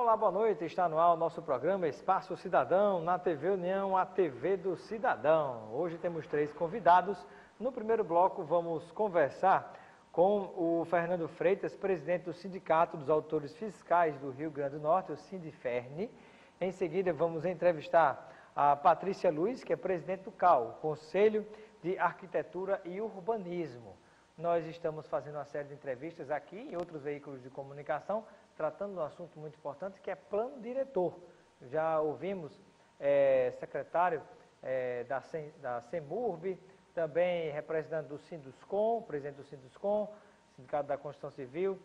Olá, boa noite. Está no ar o nosso programa Espaço Cidadão, na TV União, a TV do Cidadão. Hoje temos 3 convidados. No primeiro bloco vamos conversar com o Fernando Freitas, presidente do Sindicato dos Auditores Fiscais do Rio Grande do Norte, o Sindiferne. Em seguida vamos entrevistar a Patrícia Luiz, que é presidente do CAU, Conselho de Arquitetura e Urbanismo. Nós estamos fazendo uma série de entrevistas aqui em outros veículos de comunicação, tratando de um assunto muito importante, que é plano diretor. Já ouvimos secretário da CEMURB, também representante do Sinduscom, presidente do Sinduscom, Sindicato da Construção Civil,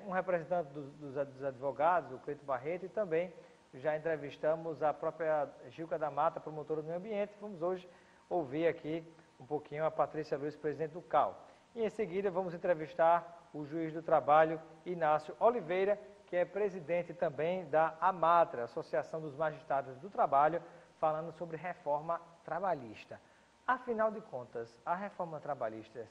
um representante dos advogados, o Cleito Barreto, e também já entrevistamos a própria Gilca da Mata, promotora do meio ambiente. Vamos hoje ouvir aqui um pouquinho a Patrícia Luiz, presidente do CAU. E em seguida vamos entrevistar o juiz do trabalho, Inácio Oliveira, que é presidente também da AMATRA, Associação dos Magistrados do Trabalho, falando sobre reforma trabalhista. Afinal de contas, a reforma trabalhista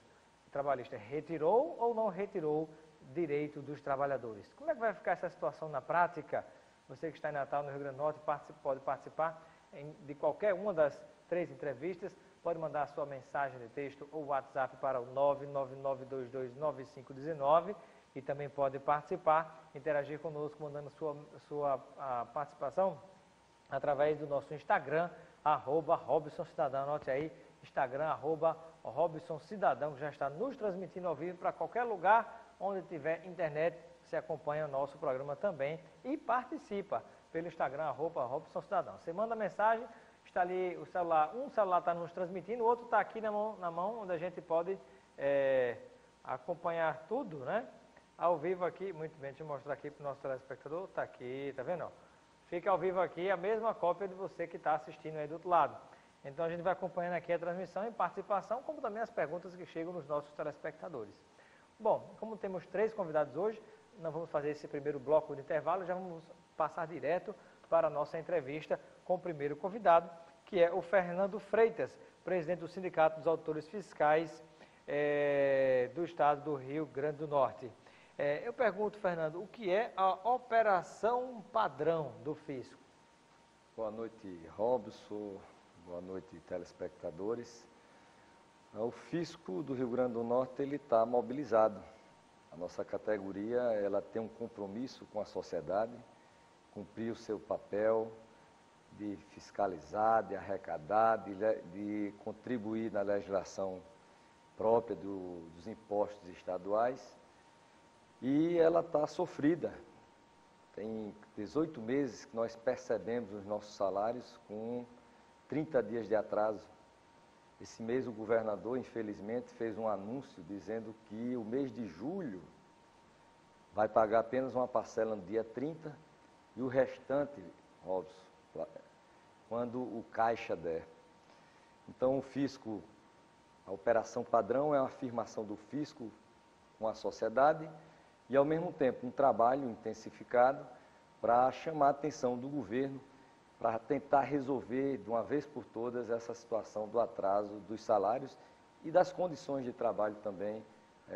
retirou ou não retirou direito dos trabalhadores? Como é que vai ficar essa situação na prática? Você que está em Natal, no Rio Grande do Norte, pode participar de qualquer uma das 3 entrevistas. Pode mandar a sua mensagem de texto ou WhatsApp para o 999229519 e também pode participar, interagir conosco, mandando sua participação através do nosso Instagram, @RobsonCidadão. Anote aí, Instagram, @RobsonCidadão, que já está nos transmitindo ao vivo para qualquer lugar onde tiver internet. Você acompanha o nosso programa também e participa pelo Instagram, @RobsonCidadão. Você manda mensagem. Está ali o celular, um celular está nos transmitindo, o outro está aqui na mão, onde a gente pode acompanhar tudo, né? Ao vivo aqui, muito bem, deixa eu mostrar aqui para o nosso telespectador, está aqui, tá vendo? Fica ao vivo aqui a mesma cópia de você que está assistindo aí do outro lado. Então a gente vai acompanhando aqui a transmissão e participação, como também as perguntas que chegam nos nossos telespectadores. Bom, como temos 3 convidados hoje, nós vamos fazer esse primeiro bloco de intervalo, já vamos passar direto para a nossa entrevista com o primeiro convidado, que é o Fernando Freitas, presidente do Sindicato dos Auditores Fiscais do Estado do Rio Grande do Norte. Eu pergunto, Fernando, o que é a operação padrão do fisco? Boa noite, Robson. Boa noite, telespectadores. O fisco do Rio Grande do Norte ele está mobilizado. A nossa categoria ela tem um compromisso com a sociedade, cumprir o seu papel de fiscalizar, de arrecadar, de contribuir na legislação própria dos impostos estaduais. E ela está sofrida. Tem 18 meses que nós percebemos os nossos salários com 30 dias de atraso. Esse mês o governador, infelizmente, fez um anúncio dizendo que o mês de julho vai pagar apenas uma parcela no dia 30 e o restante, Robson, quando o caixa der. Então o fisco, a operação padrão é uma afirmação do fisco com a sociedade e ao mesmo tempo um trabalho intensificado para chamar a atenção do governo para tentar resolver de uma vez por todas essa situação do atraso dos salários e das condições de trabalho também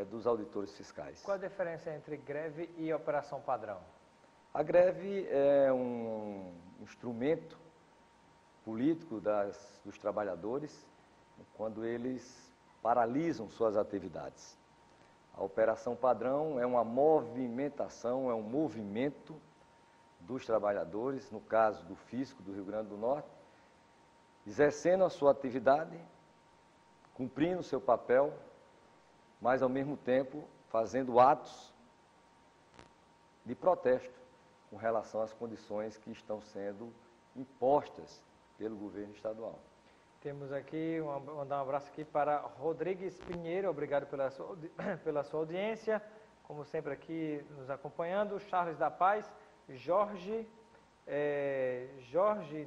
dos auditores fiscais. Qual a diferença entre greve e operação padrão? A greve é um instrumento político dos trabalhadores quando eles paralisam suas atividades. A operação padrão é uma movimentação, é um movimento dos trabalhadores, no caso do fisco do Rio Grande do Norte, exercendo a sua atividade, cumprindo o seu papel, mas ao mesmo tempo fazendo atos de protesto com relação às condições que estão sendo impostas pelo governo estadual. Temos aqui, mandar um abraço aqui para Rodrigues Pinheiro, obrigado pela sua audiência, como sempre aqui nos acompanhando, Charles da Paz, Jorge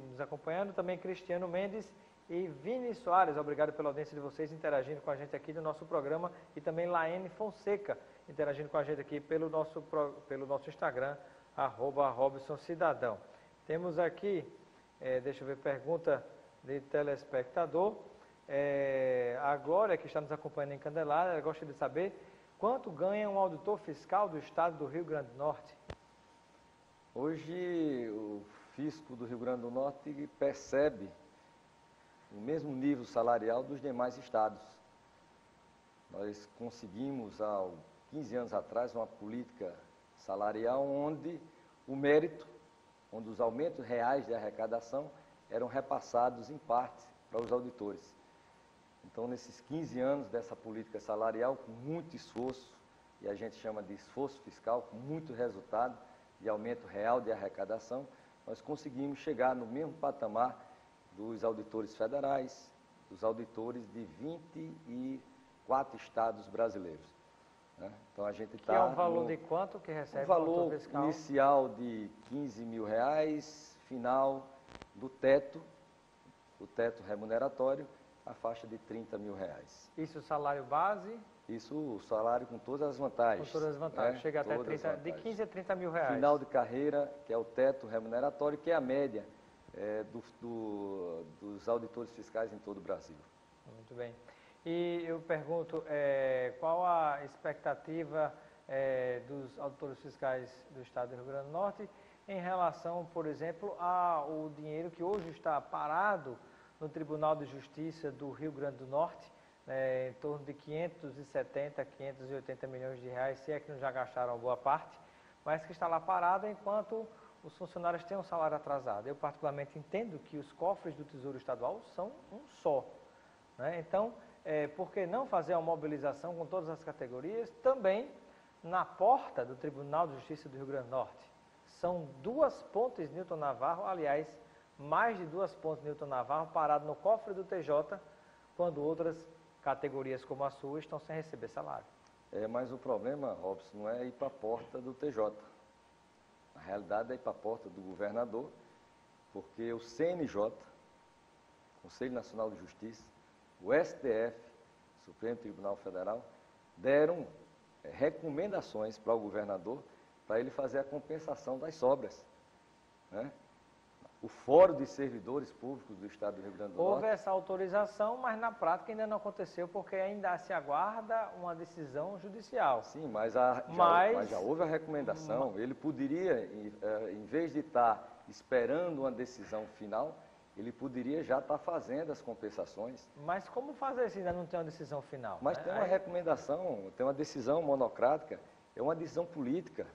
nos acompanhando, também Cristiano Mendes e Vini Soares, obrigado pela audiência de vocês, interagindo com a gente aqui no nosso programa, e também Laene Fonseca, interagindo com a gente aqui pelo nosso Instagram, @RobsonCidadão. Temos aqui, deixa eu ver, pergunta de telespectador, a Glória, que está nos acompanhando em Candelária, ela gosta de saber quanto ganha um auditor fiscal do Estado do Rio Grande do Norte. Hoje, o fisco do Rio Grande do Norte percebe o mesmo nível salarial dos demais estados. Nós conseguimos, há 15 anos atrás, uma política salarial onde o mérito, onde os aumentos reais de arrecadação eram repassados em parte para os auditores. Então, nesses 15 anos dessa política salarial, com muito esforço, e a gente chama de esforço fiscal, com muito resultado de aumento real de arrecadação, nós conseguimos chegar no mesmo patamar dos auditores federais, dos auditores de 24 estados brasileiros. Né? Então, a gente está... Que é um valor de quanto que recebe o valor inicial de R$15 mil, final do teto, o teto remuneratório, a faixa de R$30 mil. Isso o salário base? Isso o salário com todas as vantagens. Com todas as vantagens, né? chega até 30, de 15 a 30 mil reais. Final de carreira, que é o teto remuneratório, que é a média dos auditores fiscais em todo o Brasil. Muito bem. E eu pergunto, qual a expectativa dos auditores fiscais do Estado do Rio Grande do Norte em relação, por exemplo, ao dinheiro que hoje está parado no Tribunal de Justiça do Rio Grande do Norte, em torno de 570, 580 milhões de reais, se é que não já gastaram boa parte, mas que está lá parado enquanto os funcionários têm um salário atrasado. Eu particularmente entendo que os cofres do Tesouro Estadual são um só. Né? Então, por que não fazer uma mobilização com todas as categorias também na porta do Tribunal de Justiça do Rio Grande do Norte? São 2 pontes Newton Navarro, aliás, mais de 2 pontes Newton Navarro parado no cofre do TJ, quando outras categorias como a sua estão sem receber salário. Mas o problema, Robson, não é ir para a porta do TJ. Na realidade é ir para a porta do governador, porque o CNJ, Conselho Nacional de Justiça, o STF, Supremo Tribunal Federal, deram recomendações para o governador para ele fazer a compensação das sobras. Né? O Fórum de Servidores Públicos do Estado do Rio Grande do Norte... Houve essa autorização, mas na prática ainda não aconteceu, porque ainda se aguarda uma decisão judicial. Sim, mas já houve a recomendação. Ele poderia, em vez de estar esperando uma decisão final, ele poderia já estar fazendo as compensações. Mas como fazer se ainda não tem uma decisão final? Mas tem uma recomendação, tem uma decisão monocrática, é uma decisão política.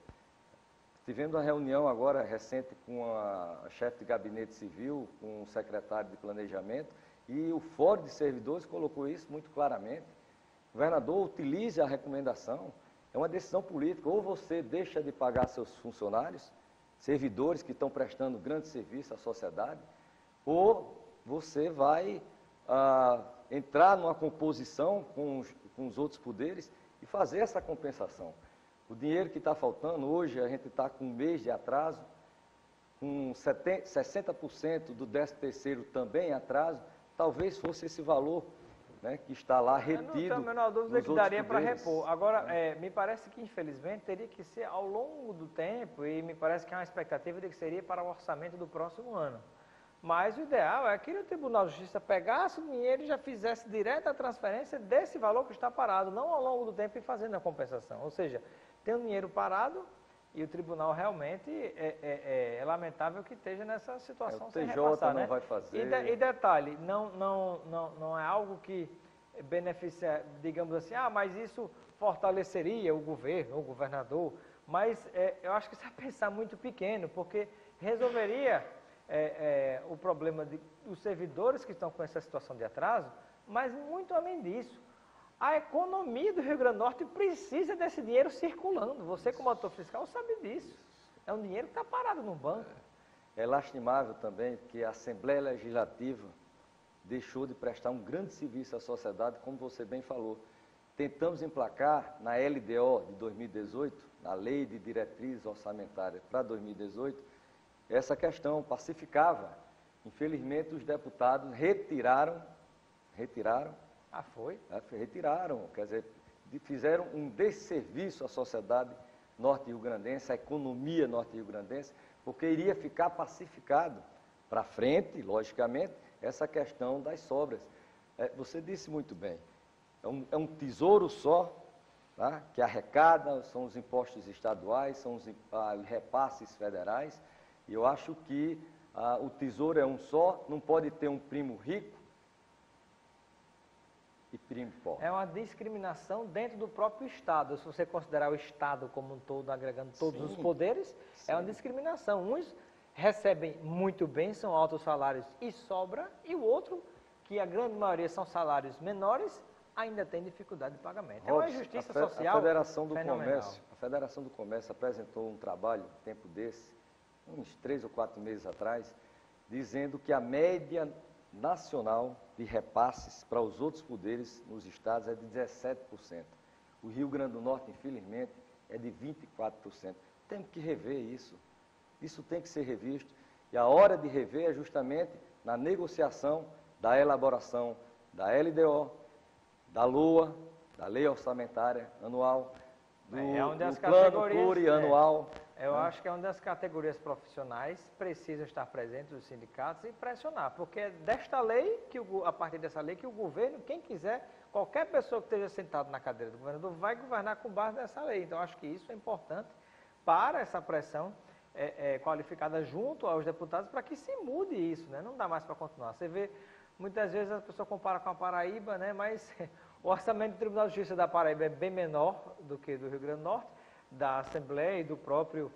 Tivemos uma reunião agora recente com a chefe de gabinete civil, com o secretário de planejamento, e o Fórum de Servidores colocou isso muito claramente. O governador utilize a recomendação, é uma decisão política, ou você deixa de pagar seus funcionários, servidores que estão prestando grande serviço à sociedade, ou você vai entrar numa composição com os outros poderes e fazer essa compensação. O dinheiro que está faltando, hoje a gente está com 1 mês de atraso, com 60% do 13º também em atraso, talvez fosse esse valor, né, que está lá retido. Eu não tenho a menor dúvida que daria para repor. Agora, me parece que infelizmente teria que ser ao longo do tempo, e me parece que há uma expectativa de que seria para o orçamento do próximo ano. Mas o ideal é que o Tribunal de Justiça pegasse o dinheiro e já fizesse direto a transferência desse valor que está parado, não ao longo do tempo e fazendo a compensação. Ou seja, tem um dinheiro parado e o tribunal realmente é lamentável que esteja nessa situação sem repassar, não vai fazer. E detalhe, não é algo que beneficia, digamos assim, mas isso fortaleceria o governo, o governador, mas eu acho que isso é pensar muito pequeno, porque resolveria o problema dos servidores que estão com essa situação de atraso, mas muito além disso. A economia do Rio Grande do Norte precisa desse dinheiro circulando. Você, como autor fiscal, sabe disso. É um dinheiro que está parado no banco. É lastimável também que a Assembleia Legislativa deixou de prestar um grande serviço à sociedade, como você bem falou. Tentamos emplacar na LDO de 2018, na Lei de Diretrizes Orçamentárias para 2018, essa questão pacificava. Infelizmente, os deputados retiraram. Foi? Retiraram, quer dizer, fizeram um desserviço à sociedade norte-riograndense, à economia norte-riograndense, porque iria ficar pacificado para frente, logicamente, essa questão das sobras. Você disse muito bem, é um tesouro só, tá? Que arrecada, são os impostos estaduais, são os repasses federais, e eu acho que o tesouro é um só, não pode ter um primo rico e primo pobre. É uma discriminação dentro do próprio Estado. Se você considerar o Estado como um todo, agregando todos os poderes, é uma discriminação. Uns recebem muito bem, são altos salários e sobra, e o outro, que a grande maioria são salários menores, ainda tem dificuldade de pagamento. É uma injustiça social fenomenal. A Federação do Comércio apresentou um trabalho, tempo desse, uns 3 ou 4 meses atrás, dizendo que a média nacional de repasses para os outros poderes nos estados é de 17%. O Rio Grande do Norte, infelizmente, é de 24%. Temos que rever isso. Isso tem que ser revisto. E a hora de rever é justamente na negociação da elaboração da LDO, da LOA, da Lei Orçamentária Anual, do Plano Plurianual. Eu acho que é uma das categorias profissionais precisam estar presentes, os sindicatos, e pressionar, porque é desta lei, a partir dessa lei, que o governo, quem quiser, qualquer pessoa que esteja sentado na cadeira do governador, vai governar com base nessa lei. Então, acho que isso é importante para essa pressão qualificada junto aos deputados, para que se mude isso, né? Não dá mais para continuar. Você vê, muitas vezes a pessoa compara com a Paraíba, né? Mas o orçamento do Tribunal de Justiça da Paraíba é bem menor do que do Rio Grande do Norte, da Assembleia e do próprio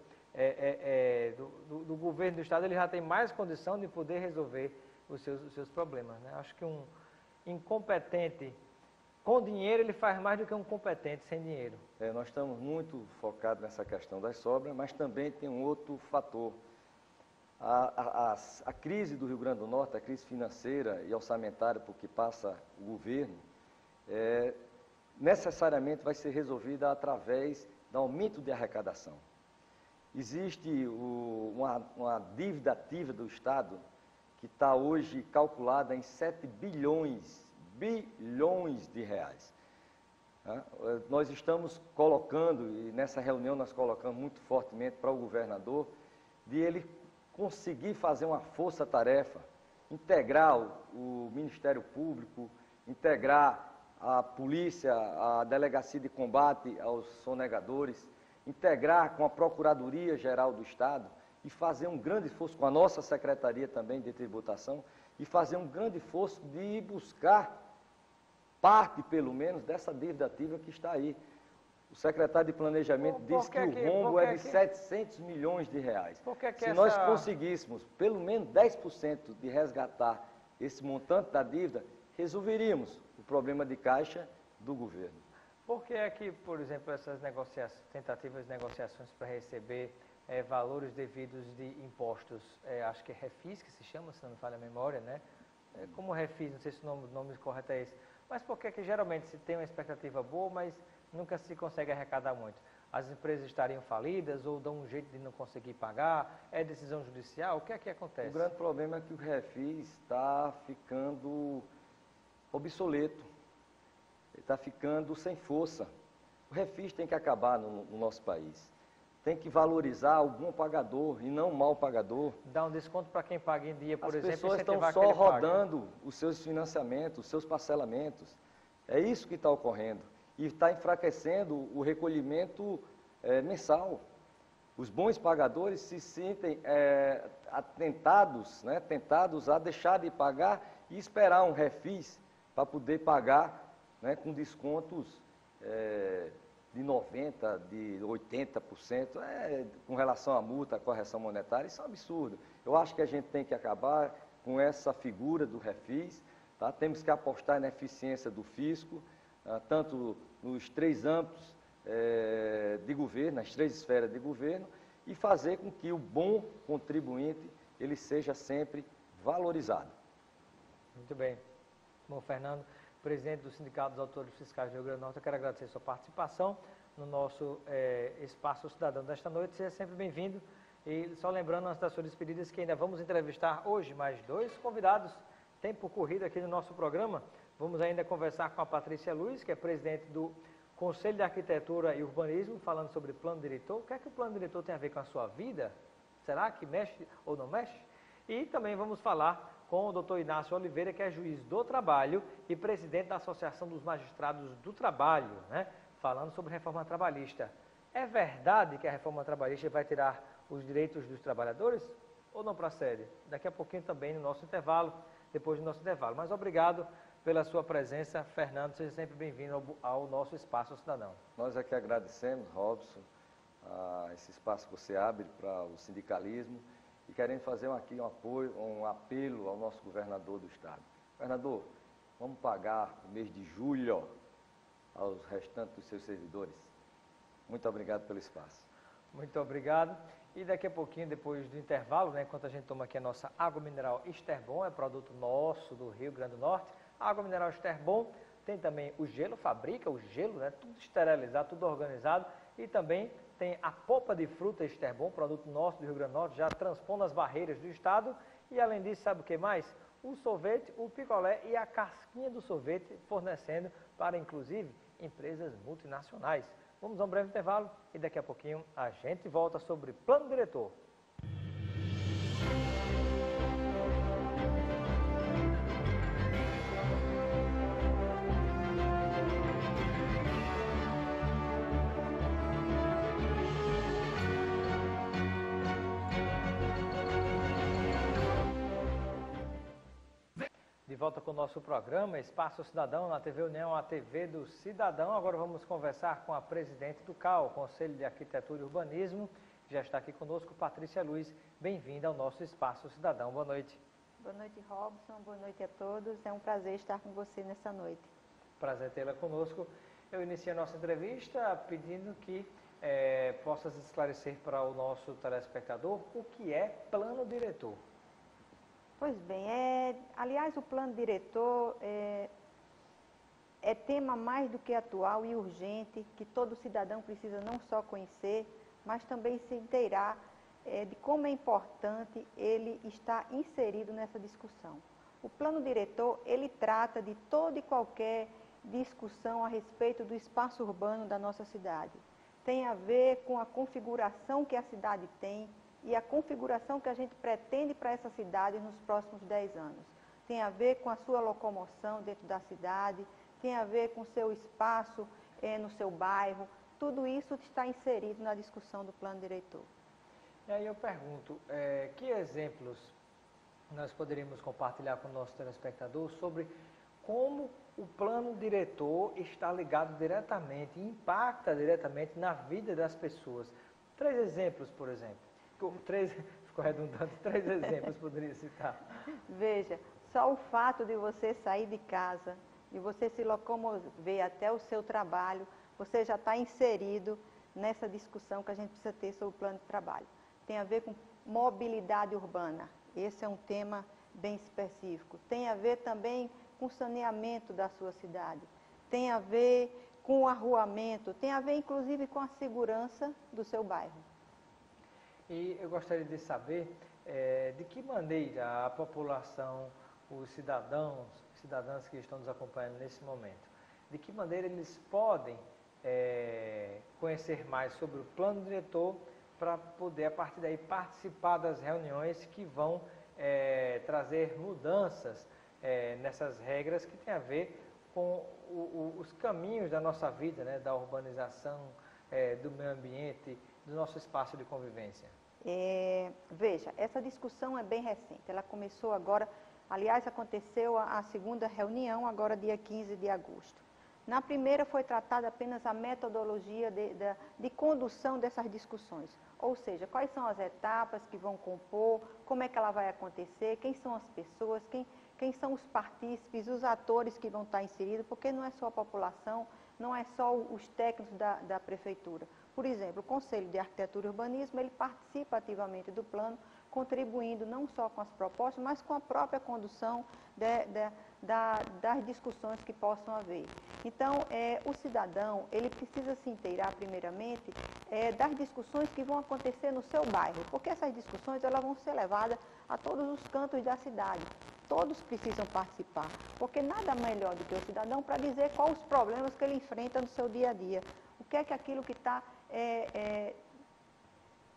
do governo do Estado. Ele já tem mais condição de poder resolver os seus problemas, né? Acho que um incompetente com dinheiro, ele faz mais do que um competente sem dinheiro. Nós estamos muito focados nessa questão das sobras, mas também tem um outro fator. A crise do Rio Grande do Norte, a crise financeira e orçamentária por que passa o governo, necessariamente vai ser resolvida através do aumento de arrecadação. Existe uma dívida ativa do Estado que está hoje calculada em 7 bilhões de reais. Nós estamos colocando, e nessa reunião nós colocamos muito fortemente para o governador, de ele conseguir fazer uma força-tarefa, integrar o Ministério Público, integrar a polícia, a delegacia de combate aos sonegadores, integrar com a Procuradoria-Geral do Estado e fazer um grande esforço com a nossa Secretaria também de Tributação e fazer um grande esforço de buscar parte, pelo menos, dessa dívida ativa que está aí. O secretário de Planejamento disse que o rombo é de 700 milhões de reais. Se nós conseguíssemos pelo menos 10% de resgatar esse montante da dívida, resolveríamos o problema de caixa do governo. Por que é que, por exemplo, essas tentativas de negociações para receber valores devidos de impostos, acho que é refis que se chama, se não me falha a memória, né? Como refis, não sei se o nome correto é esse. Mas por que é que geralmente se tem uma expectativa boa, mas nunca se consegue arrecadar muito? As empresas estariam falidas ou dão um jeito de não conseguir pagar? É decisão judicial? O que é que acontece? O grande problema é que o refis está ficando obsoleto, está ficando sem força. O refis tem que acabar no nosso país. Tem que valorizar o bom pagador e não o mau pagador. Dar um desconto para quem paga em dia, por exemplo. As pessoas estão só rodando os seus financiamentos, os seus parcelamentos. É isso que está ocorrendo. E está enfraquecendo o recolhimento mensal. Os bons pagadores se sentem tentados a deixar de pagar e esperar um refis para poder pagar, né, com descontos de 90%, de 80%, com relação à multa, à correção monetária. Isso é um absurdo. Eu acho que a gente tem que acabar com essa figura do refis, tá? Temos que apostar na eficiência do fisco, tanto nos 3 âmbitos de governo, nas 3 esferas de governo, e fazer com que o bom contribuinte ele seja sempre valorizado. Muito bem. Bom, Fernando, presidente do Sindicato dos Auditores Fiscais do Rio Grande do Norte, eu quero agradecer a sua participação no nosso Espaço Cidadão desta noite. Seja sempre bem-vindo. E só lembrando, antes das suas despedidas, que ainda vamos entrevistar hoje mais 2 convidados. Tempo corrido aqui no nosso programa. Vamos ainda conversar com a Patrícia Luiz, que é presidente do Conselho de Arquitetura e Urbanismo, falando sobre plano diretor. O que é que o plano diretor tem a ver com a sua vida? Será que mexe ou não mexe? E também vamos falar com o doutor Inácio Oliveira, que é juiz do trabalho e presidente da Associação dos Magistrados do Trabalho, né? falando sobre reforma trabalhista. É verdade que a reforma trabalhista vai tirar os direitos dos trabalhadores ou não procede? Daqui a pouquinho também no nosso intervalo, depois do nosso intervalo. Mas obrigado pela sua presença, Fernando, seja sempre bem-vindo ao nosso Espaço Cidadão. Nós aqui agradecemos, Robson, esse espaço que você abre para o sindicalismo e queremos fazer aqui um apelo ao nosso governador do estado. Governador, vamos pagar o mês de julho aos restantes dos seus servidores. Muito obrigado pelo espaço. Muito obrigado. E daqui a pouquinho, depois do intervalo, né, enquanto a gente toma aqui a nossa água mineral Esterbon, é produto nosso do Rio Grande do Norte. A água mineral Esterbon tem também o gelo, fabrica o gelo, né, tudo esterilizado, tudo organizado. E também tem a polpa de fruta Esterbon, produto nosso do Rio Grande do Norte, já transpondo as barreiras do estado. E além disso, sabe o que mais? O sorvete, o picolé e a casquinha do sorvete, fornecendo para, inclusive, empresas multinacionais. Vamos a um breve intervalo e daqui a pouquinho a gente volta sobre plano diretor. De volta com o nosso programa, Espaço Cidadão, na TV União, a TV do Cidadão. Agora vamos conversar com a presidente do CAU, Conselho de Arquitetura e Urbanismo, que já está aqui conosco, Patrícia Luiz. Bem-vinda ao nosso Espaço Cidadão. Boa noite. Boa noite, Robson. Boa noite a todos. É um prazer estar com você nessa noite. Prazer tê-la conosco. Eu iniciei a nossa entrevista pedindo que possas esclarecer para o nosso telespectador o que é plano diretor. Pois bem, aliás, o plano diretor é tema mais do que atual e urgente, que todo cidadão precisa não só conhecer, mas também se inteirar de como é importante ele estar inserido nessa discussão. O plano diretor, ele trata de toda e qualquer discussão a respeito do espaço urbano da nossa cidade. Tem a ver com a configuração que a cidade tem, e a configuração que a gente pretende para essa cidade nos próximos 10 anos. Tem a ver com a sua locomoção dentro da cidade, tem a ver com o seu espaço no seu bairro, tudo isso está inserido na discussão do plano diretor. E aí eu pergunto, que exemplos nós poderíamos compartilhar com o nosso telespectador sobre como o plano diretor está ligado diretamente, impacta diretamente na vida das pessoas? 3 exemplos, por exemplo. Ficou redundante, 3 exemplos poderia citar. Veja, só o fato de você sair de casa, de você se locomover até o seu trabalho, você já está inserido nessa discussão que a gente precisa ter sobre o plano de trabalho. Tem a ver com mobilidade urbana, esse é um tema bem específico. Tem a ver também com o saneamento da sua cidade, tem a ver com o arruamento, tem a ver inclusive com a segurança do seu bairro. E eu gostaria de saber de que maneira a população, os cidadãs que estão nos acompanhando nesse momento, de que maneira eles podem conhecer mais sobre o plano diretor para poder, a partir daí, participar das reuniões que vão trazer mudanças nessas regras que tem a ver com os caminhos da nossa vida, né, da urbanização, do meio ambiente, do nosso espaço de convivência. Veja, essa discussão é bem recente, ela começou agora, aliás, aconteceu a segunda reunião, agora dia 15 de agosto. Na primeira foi tratada apenas a metodologia de condução dessas discussões, ou seja, quais são as etapas que vão compor, como é que ela vai acontecer, quem são as pessoas, quem são os partícipes, os atores que vão estar inseridos, porque não é só a população, não é só os técnicos da prefeitura. Por exemplo, o Conselho de Arquitetura e Urbanismo, ele participa ativamente do plano, contribuindo não só com as propostas, mas com a própria condução das discussões que possam haver. Então, o cidadão, ele precisa se inteirar, primeiramente, das discussões que vão acontecer no seu bairro, porque essas discussões elas vão ser levadas a todos os cantos da cidade. Todos precisam participar, porque nada melhor do que o cidadão para dizer quais os problemas que ele enfrenta no seu dia a dia. O que é que aquilo que está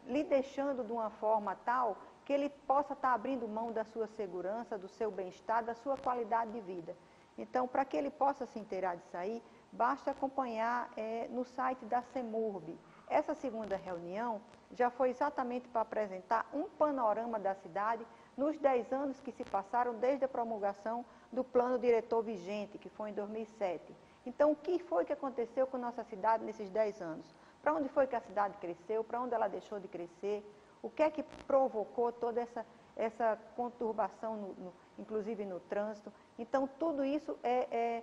lhe deixando de uma forma tal que ele possa estar abrindo mão da sua segurança, do seu bem-estar, da sua qualidade de vida. Então, para que ele possa se inteirar disso aí, basta acompanhar no site da CEMURB. Essa segunda reunião já foi exatamente para apresentar um panorama da cidade nos 10 anos que se passaram desde a promulgação do plano diretor vigente, que foi em 2007. Então, o que foi que aconteceu com a nossa cidade nesses 10 anos? Para onde foi que a cidade cresceu? Para onde ela deixou de crescer? O que é que provocou toda essa conturbação, inclusive no trânsito? Então, tudo isso é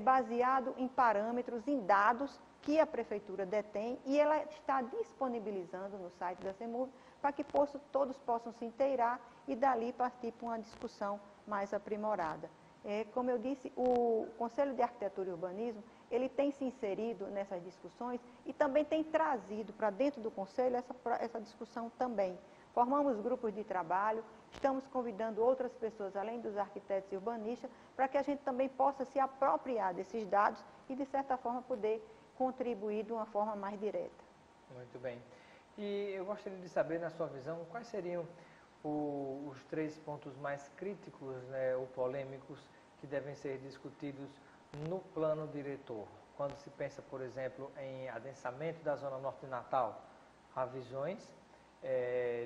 baseado em parâmetros, em dados que a Prefeitura detém e ela está disponibilizando no site da CEMURB para que todos possam se inteirar e dali partir para uma discussão mais aprimorada. Como eu disse, o Conselho de Arquitetura e Urbanismo, ele tem se inserido nessas discussões e também tem trazido para dentro do Conselho essa discussão também. Formamos grupos de trabalho, estamos convidando outras pessoas, além dos arquitetos e urbanistas, para que a gente também possa se apropriar desses dados e, de certa forma, poder contribuir de uma forma mais direta. Muito bem. E eu gostaria de saber, na sua visão, quais seriam os 3 pontos mais críticos, né, ou polêmicos que devem ser discutidos no plano diretor. Quando se pensa, por exemplo, em adensamento da Zona Norte de Natal, há visões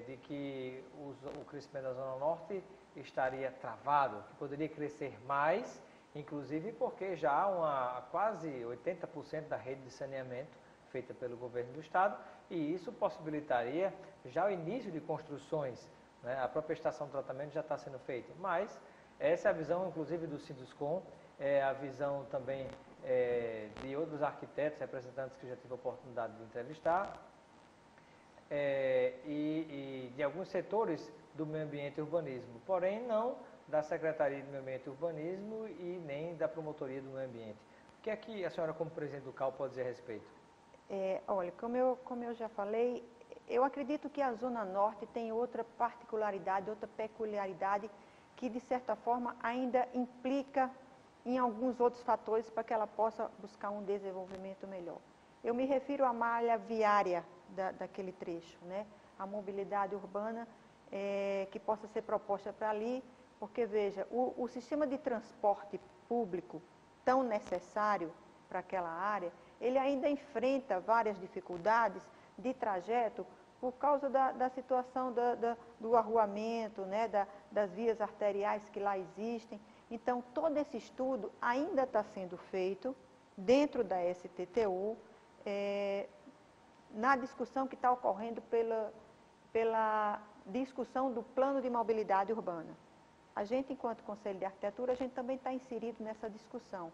de que o crescimento da Zona Norte estaria travado, que poderia crescer mais, inclusive porque já há quase 80% da rede de saneamento feita pelo governo do estado, e isso possibilitaria já o início de construções, né? A própria estação de tratamento já está sendo feita, mas essa é a visão, inclusive, do Sinduscom, a visão também de outros arquitetos, representantes que já tive a oportunidade de entrevistar, e de alguns setores do meio ambiente e urbanismo, porém não da Secretaria de Meio Ambiente e Urbanismo e nem da Promotoria do Meio Ambiente. O que é que a senhora, como presidente do CAL, pode dizer a respeito? Olha, como eu já falei, eu acredito que a Zona Norte tem outra particularidade, outra peculiaridade que, de certa forma, ainda implica em alguns outros fatores para que ela possa buscar um desenvolvimento melhor. Eu me refiro à malha viária daquele trecho, né? A mobilidade urbana que possa ser proposta para ali, porque, veja, o sistema de transporte público tão necessário para aquela área, ele ainda enfrenta várias dificuldades de trajeto por causa da situação do arruamento, né, das vias arteriais que lá existem. Então, todo esse estudo ainda está sendo feito dentro da STTU, na discussão que está ocorrendo pela discussão do plano de mobilidade urbana. A gente, enquanto Conselho de Arquitetura, a gente também está inserido nessa discussão.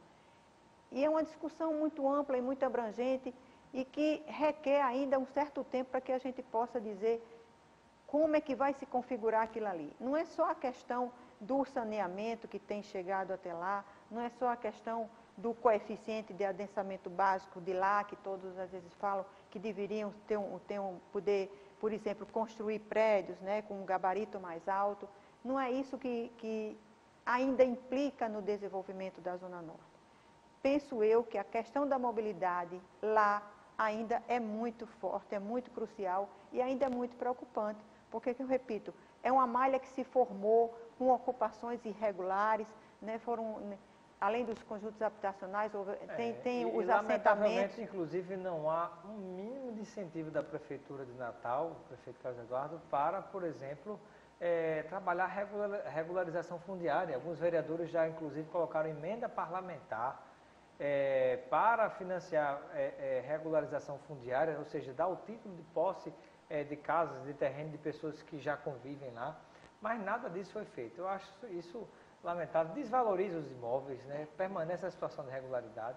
E é uma discussão muito ampla e muito abrangente e que requer ainda um certo tempo para que a gente possa dizer como é que vai se configurar aquilo ali. Não é só a questão do saneamento que tem chegado até lá, não é só a questão do coeficiente de adensamento básico de lá, que todos às vezes falam que deveriam poder, por exemplo, construir prédios, né, com um gabarito mais alto. Não é isso que ainda implica no desenvolvimento da Zona Norte. Penso eu que a questão da mobilidade lá ainda é muito forte, é muito crucial e ainda é muito preocupante, porque, eu repito, é uma malha que se formou com ocupações irregulares, né, além dos conjuntos habitacionais, tem os assentamentos. Inclusive, não há um mínimo de incentivo da Prefeitura de Natal, o prefeito Carlos Eduardo, para, por exemplo, trabalhar regularização fundiária. Alguns vereadores já, inclusive, colocaram emenda parlamentar para financiar regularização fundiária, ou seja, dar o título de posse de casas, de terreno de pessoas que já convivem lá, mas nada disso foi feito. Eu acho isso lamentável, desvaloriza os imóveis, né? Permanece a situação de irregularidade.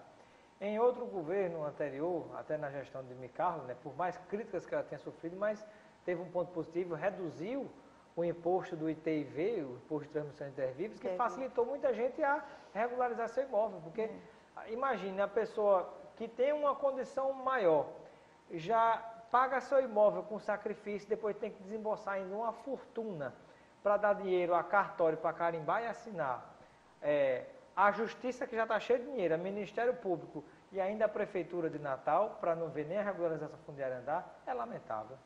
Em outro governo anterior, até na gestão de Micarlo, né, por mais críticas que ela tenha sofrido, mas teve um ponto positivo, reduziu o imposto do ITIV, o Imposto de Transmissão de Bens Vivos, que facilitou muita gente a regularizar seu imóvel, porque imagine a pessoa que tem uma condição maior, já paga seu imóvel com sacrifício, depois tem que desembolsar ainda uma fortuna para dar dinheiro a cartório para carimbar e assinar. A Justiça, que já está cheia de dinheiro, o Ministério Público e ainda a Prefeitura de Natal, para não ver nem a regularização fundiária andar, é lamentável.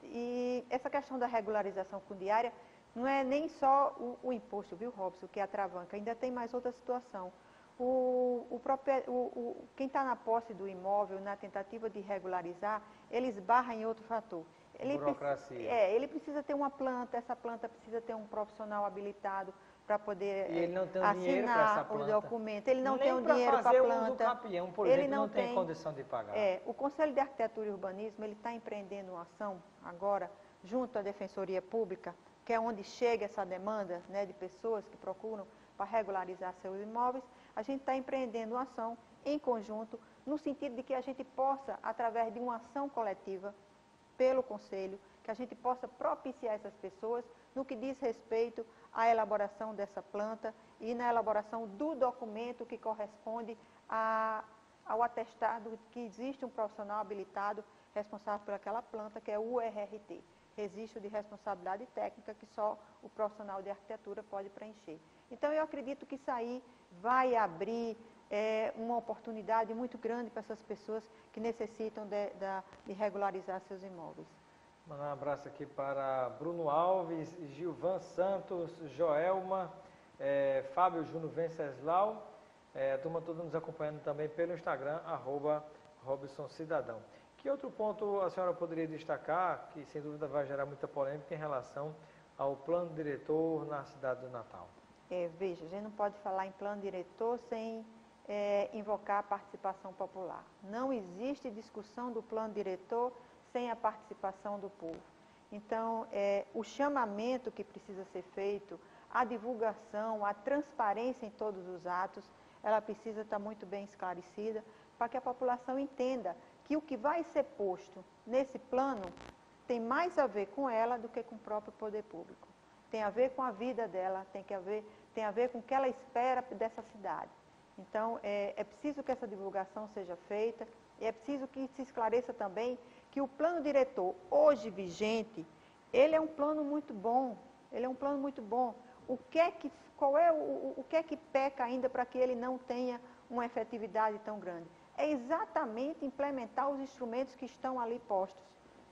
E essa questão da regularização fundiária não é nem só o imposto, viu, Robson, que atravanca, ainda tem mais outra situação. quem está na posse do imóvel, na tentativa de regularizar, ele esbarra em outro fator. Burocracia. Ele precisa ter uma planta, essa planta precisa ter um profissional habilitado para poder E ele não tem o dinheiro para essa assinar o planta. documento. Ele não Nem tem o dinheiro para a fazer planta. uso capião, por Ele exemplo, não tem condição de pagar. O Conselho de Arquitetura e Urbanismo, ele está empreendendo uma ação agora, junto à Defensoria Pública, que é onde chega essa demanda, né, de pessoas que procuram para regularizar seus imóveis. A gente está empreendendo uma ação em conjunto, no sentido de que a gente possa, através de uma ação coletiva, pelo Conselho, que a gente possa propiciar essas pessoas no que diz respeito à elaboração dessa planta e na elaboração do documento que corresponde ao atestado que existe um profissional habilitado responsável por aquela planta, que é o URRT, Registro de Responsabilidade Técnica, que só o profissional de arquitetura pode preencher. Então, eu acredito que isso aí vai abrir uma oportunidade muito grande para essas pessoas que necessitam de regularizar seus imóveis. Mandar um abraço aqui para Bruno Alves, Gilvan Santos, Joelma, Fábio Júnior Venceslau, a turma toda nos acompanhando também pelo Instagram, @RobsonCidadão. Que outro ponto a senhora poderia destacar, que sem dúvida vai gerar muita polêmica em relação ao plano diretor na cidade do Natal? Veja, a gente não pode falar em plano diretor sem invocar a participação popular. Não existe discussão do plano diretor sem a participação do povo. Então, o chamamento que precisa ser feito, a divulgação, a transparência em todos os atos, ela precisa estar muito bem esclarecida para que a população entenda que o que vai ser posto nesse plano tem mais a ver com ela do que com o próprio poder público. Tem a ver com a vida dela, tem a ver com o que ela espera dessa cidade. Então, é preciso que essa divulgação seja feita e é preciso que se esclareça também que o plano diretor hoje vigente, ele é um plano muito bom, O que é que peca ainda para que ele não tenha uma efetividade tão grande? É exatamente implementar os instrumentos que estão ali postos.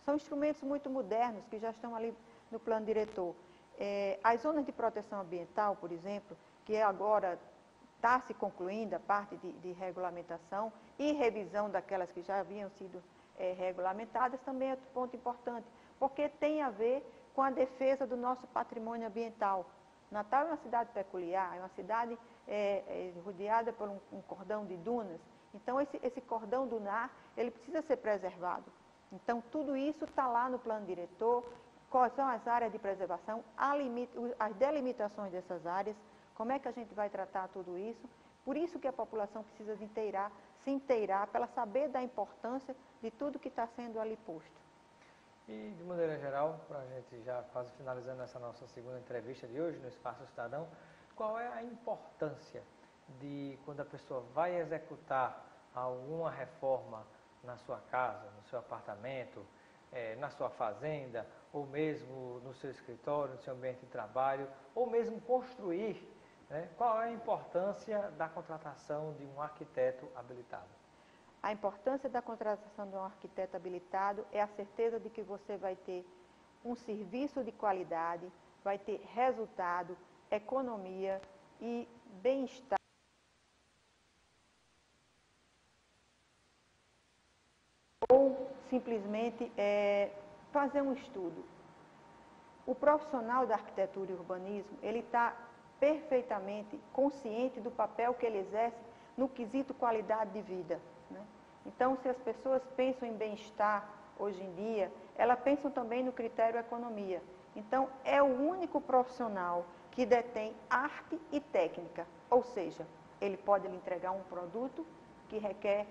São instrumentos muito modernos que já estão ali no plano diretor. As zonas de proteção ambiental, por exemplo, que agora está se concluindo a parte de regulamentação e revisão daquelas que já haviam sido regulamentadas, também é outro ponto importante, porque tem a ver com a defesa do nosso patrimônio ambiental. Natal é uma cidade peculiar, é uma cidade rodeada por um cordão de dunas. Então, esse cordão dunar, ele precisa ser preservado. Então, tudo isso está lá no plano diretor, quais são as áreas de preservação, as delimitações dessas áreas, como é que a gente vai tratar tudo isso. Por isso que a população precisa se inteirar, para ela saber da importância de tudo que está sendo ali posto. E, de maneira geral, para a gente já quase finalizando essa nossa segunda entrevista de hoje no Espaço Cidadão, qual é a importância de, quando a pessoa vai executar alguma reforma na sua casa, no seu apartamento, na sua fazenda, ou mesmo no seu escritório, no seu ambiente de trabalho, ou mesmo construir, né? Qual é a importância da contratação de um arquiteto habilitado? A importância da contratação de um arquiteto habilitado é a certeza de que você vai ter um serviço de qualidade, vai ter resultado, economia e bem-estar. Ou simplesmente fazer um estudo. O profissional da arquitetura e urbanismo, ele está perfeitamente consciente do papel que ele exerce no quesito qualidade de vida, né? Então, se as pessoas pensam em bem-estar hoje em dia, elas pensam também no critério economia. Então, é o único profissional que detém arte e técnica, ou seja, ele pode lhe entregar um produto que requer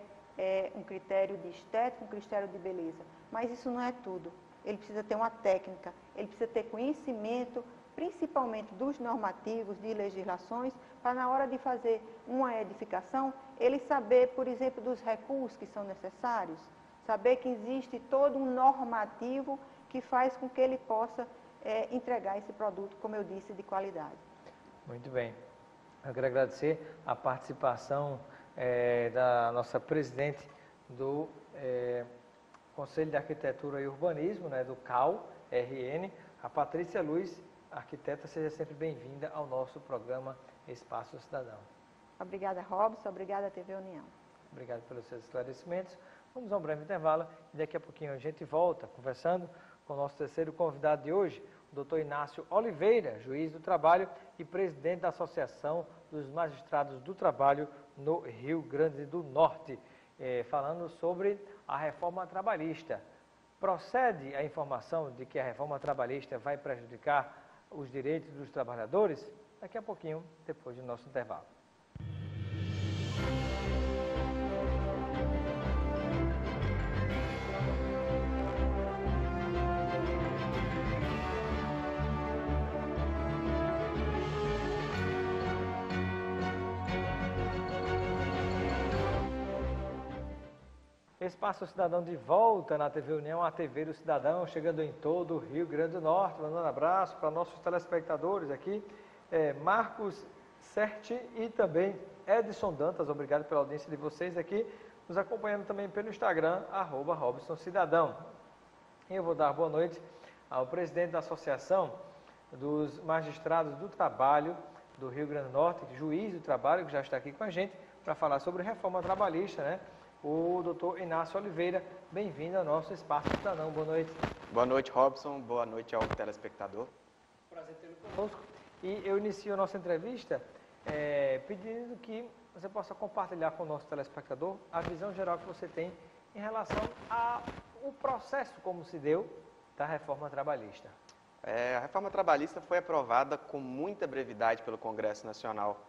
um critério de estética, um critério de beleza, mas isso não é tudo. Ele precisa ter uma técnica, ele precisa ter conhecimento, principalmente dos normativos, de legislações, para na hora de fazer uma edificação, ele saber, por exemplo, dos recursos que são necessários, saber que existe todo um normativo que faz com que ele possa entregar esse produto, como eu disse, de qualidade. Muito bem. Eu quero agradecer a participação da nossa presidente do Conselho de Arquitetura e Urbanismo, né, do CAU-RN, a Patrícia Luiz, arquiteta. Seja sempre bem-vinda ao nosso programa Espaço Cidadão. Obrigada, Robson. Obrigada, TV União. Obrigado pelos seus esclarecimentos. Vamos a um breve intervalo e daqui a pouquinho a gente volta conversando com o nosso terceiro convidado de hoje, o doutor Inácio Oliveira, juiz do trabalho e presidente da Associação dos Magistrados do Trabalho no Rio Grande do Norte, falando sobre a reforma trabalhista. Procede a informação de que a reforma trabalhista vai prejudicar os direitos dos trabalhadores? Daqui a pouquinho, depois do nosso intervalo. Espaço Cidadão de volta na TV União, a TV do Cidadão, chegando em todo o Rio Grande do Norte, mandando um abraço para nossos telespectadores aqui, Marcos Certi e também Edson Dantas, obrigado pela audiência de vocês aqui, nos acompanhando também pelo Instagram, @RobsonCidadão. E eu vou dar boa noite ao presidente da Associação dos Magistrados do Trabalho do Rio Grande do Norte, juiz do trabalho, que já está aqui com a gente, para falar sobre reforma trabalhista, né? O doutor Inácio Oliveira. Bem-vindo ao nosso Espaço Cidadão. Boa noite. Boa noite, Robson. Boa noite ao telespectador. Prazer tê-lo conosco. E eu inicio a nossa entrevista pedindo que você possa compartilhar com o nosso telespectador a visão geral que você tem em relação ao processo como se deu da reforma trabalhista. A reforma trabalhista foi aprovada com muita brevidade pelo Congresso Nacional.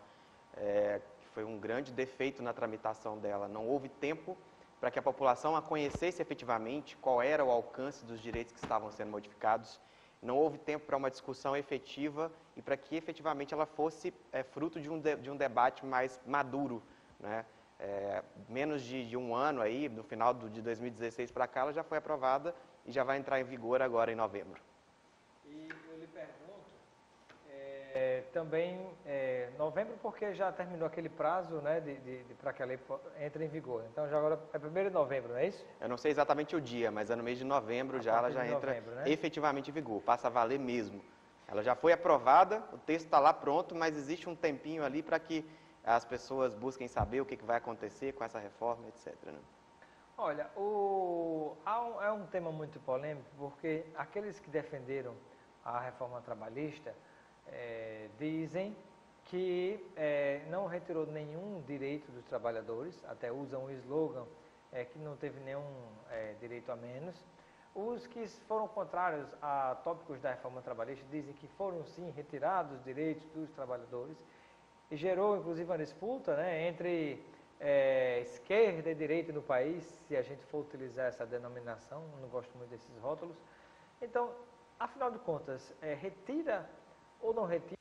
Foi um grande defeito na tramitação dela. Não houve tempo para que a população a conhecesse efetivamente qual era o alcance dos direitos que estavam sendo modificados. Não houve tempo para uma discussão efetiva e para que efetivamente ela fosse fruto de um debate mais maduro, né? Menos de um ano aí, no final de 2016 para cá, ela já foi aprovada e já vai entrar em vigor agora em novembro. E eu lhe pergunto, também novembro, porque já terminou aquele prazo, né, para que a lei entre em vigor. Então, já agora é 1º de novembro, não é isso? Eu não sei exatamente o dia, mas é no mês de novembro ela já entra efetivamente em vigor, passa a valer mesmo. Ela já foi aprovada, o texto está lá pronto, mas existe um tempinho ali para que as pessoas busquem saber o que vai acontecer com essa reforma, etc. Né? Olha, é um tema muito polêmico, porque aqueles que defenderam a reforma trabalhista dizem que não retirou nenhum direito dos trabalhadores, até usam o slogan que não teve nenhum direito a menos. Os que foram contrários a tópicos da reforma trabalhista dizem que foram sim retirados os direitos dos trabalhadores e gerou inclusive uma disputa, né, entre esquerda e direita no país, se a gente for utilizar essa denominação. Eu não gosto muito desses rótulos. Então, afinal de contas, retira ou não retira?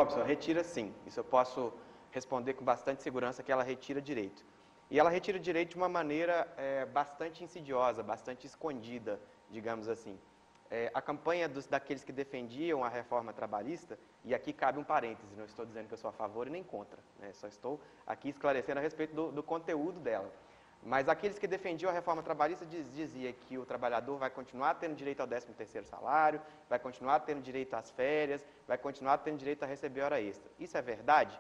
Robson, retira sim. Isso eu posso responder com bastante segurança que ela retira direito. E ela retira direito de uma maneira bastante insidiosa, bastante escondida, digamos assim. A campanha daqueles que defendiam a reforma trabalhista, e aqui cabe um parêntese, não estou dizendo que eu sou a favor e nem contra, né? Só estou aqui esclarecendo a respeito do conteúdo dela. Mas aqueles que defendiam a reforma trabalhista diziam que o trabalhador vai continuar tendo direito ao 13º salário, vai continuar tendo direito às férias, vai continuar tendo direito a receber hora extra. Isso é verdade?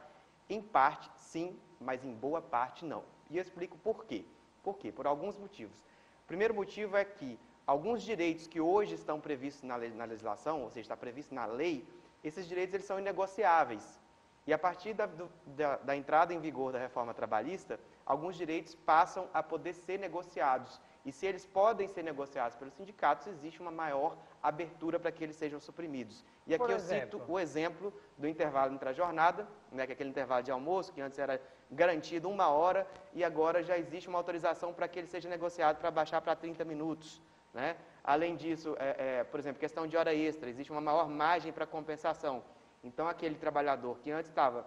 Em parte, sim, mas em boa parte, não. E eu explico por quê. Por quê? Por alguns motivos. O primeiro motivo é que alguns direitos que hoje estão previstos na legislação, ou seja, está previsto na lei, esses direitos eles são inegociáveis. E a partir da entrada em vigor da reforma trabalhista, alguns direitos passam a poder ser negociados. E se eles podem ser negociados pelos sindicatos, existe uma maior abertura para que eles sejam suprimidos. E aqui eu cito o exemplo do intervalo entre a jornada, né, que é aquele intervalo de almoço, que antes era garantido 1 hora, e agora já existe uma autorização para que ele seja negociado para baixar para 30 minutos. Né? Além disso, por exemplo, questão de hora extra, existe uma maior margem para compensação. Então, aquele trabalhador que antes estava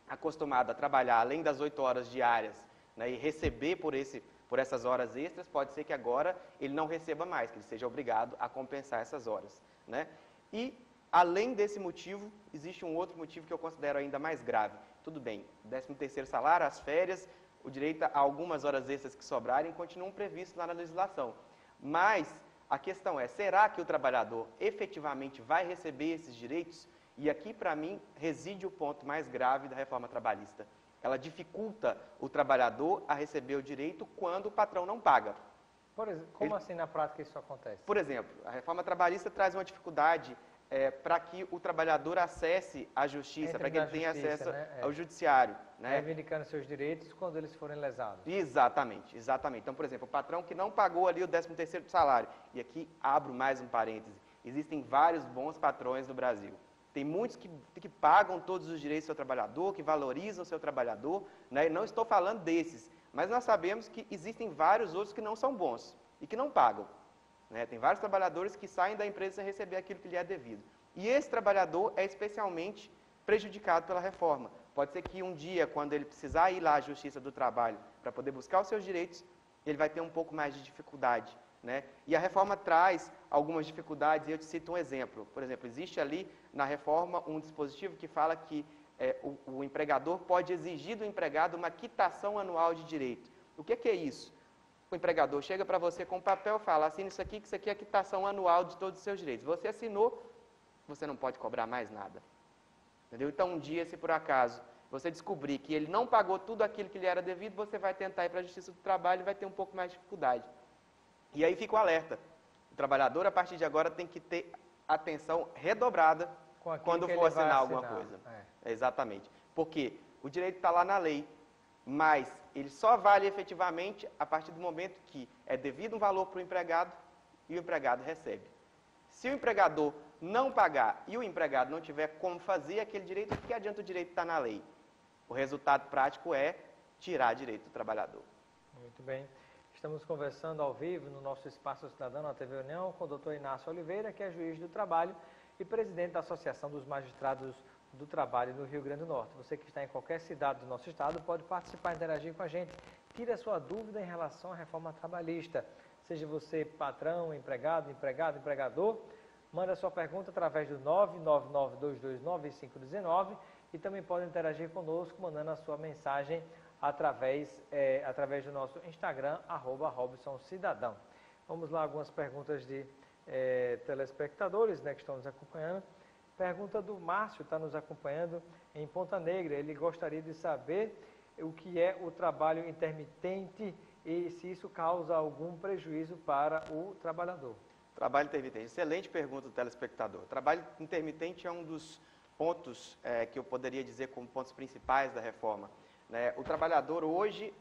acostumado a trabalhar além das 8 horas diárias, né, e receber por essas horas extras, pode ser que agora ele não receba mais, que ele seja obrigado a compensar essas horas. Né? E, além desse motivo, existe um outro motivo que eu considero ainda mais grave. Tudo bem, 13º salário, as férias, o direito a algumas horas extras que sobrarem continuam previstos lá na legislação. Mas a questão é, será que o trabalhador efetivamente vai receber esses direitos? E aqui, para mim, reside o ponto mais grave da reforma trabalhista. Ela dificulta o trabalhador a receber o direito quando o patrão não paga. Por exemplo, como assim na prática isso acontece? Por exemplo, a reforma trabalhista traz uma dificuldade para que o trabalhador acesse a justiça, para que ele tenha acesso ao judiciário. Né? Reivindicando seus direitos quando eles forem lesados. Exatamente, exatamente. Então, por exemplo, o patrão que não pagou ali o 13º salário, e aqui abro mais um parêntese, existem vários bons patrões no Brasil. Tem muitos que pagam todos os direitos do seu trabalhador, que valorizam o seu trabalhador, né? Não estou falando desses, mas nós sabemos que existem vários outros que não são bons e que não pagam. Né? Tem vários trabalhadores que saem da empresa sem receber aquilo que lhe é devido. E esse trabalhador é especialmente prejudicado pela reforma. Pode ser que um dia, quando ele precisar ir lá à Justiça do Trabalho para poder buscar os seus direitos, ele vai ter um pouco mais de dificuldade. Né? E a reforma traz algumas dificuldades, e eu te cito um exemplo. Por exemplo, existe ali na reforma um dispositivo que fala que o empregador pode exigir do empregado uma quitação anual de direito. O que é isso? O empregador chega para você com um papel e fala, assina isso aqui, que isso aqui é a quitação anual de todos os seus direitos. Você assinou, você não pode cobrar mais nada. Entendeu? Então, um dia, se por acaso você descobrir que ele não pagou tudo aquilo que lhe era devido, você vai tentar ir para a Justiça do Trabalho e vai ter um pouco mais de dificuldade. E aí fica o alerta. O trabalhador, a partir de agora, tem que ter atenção redobrada quando for assinar alguma coisa. Exatamente. Porque o direito está lá na lei, mas ele só vale efetivamente a partir do momento que é devido um valor para o empregado e o empregado recebe. Se o empregador não pagar e o empregado não tiver como fazer aquele direito, o que adianta o direito estar na lei? O resultado prático é tirar direito do trabalhador. Muito bem. Estamos conversando ao vivo no nosso Espaço Cidadão, na TV União, com o doutor Inácio Oliveira, que é juiz do trabalho e presidente da Associação dos Magistrados do Trabalho no Rio Grande do Norte. Você que está em qualquer cidade do nosso estado pode participar e interagir com a gente. Tire a sua dúvida em relação à reforma trabalhista. Seja você patrão, empregado, empregador, manda a sua pergunta através do 999229519 e também pode interagir conosco mandando a sua mensagem através do nosso Instagram, @RobsonCidadão. Vamos lá, algumas perguntas de telespectadores, né, que estão nos acompanhando. Pergunta do Márcio, está nos acompanhando em Ponta Negra. Ele gostaria de saber o que é o trabalho intermitente e se isso causa algum prejuízo para o trabalhador. Trabalho intermitente. Excelente pergunta do telespectador. Trabalho intermitente é um dos pontos que eu poderia dizer como pontos principais da reforma. O trabalhador hoje,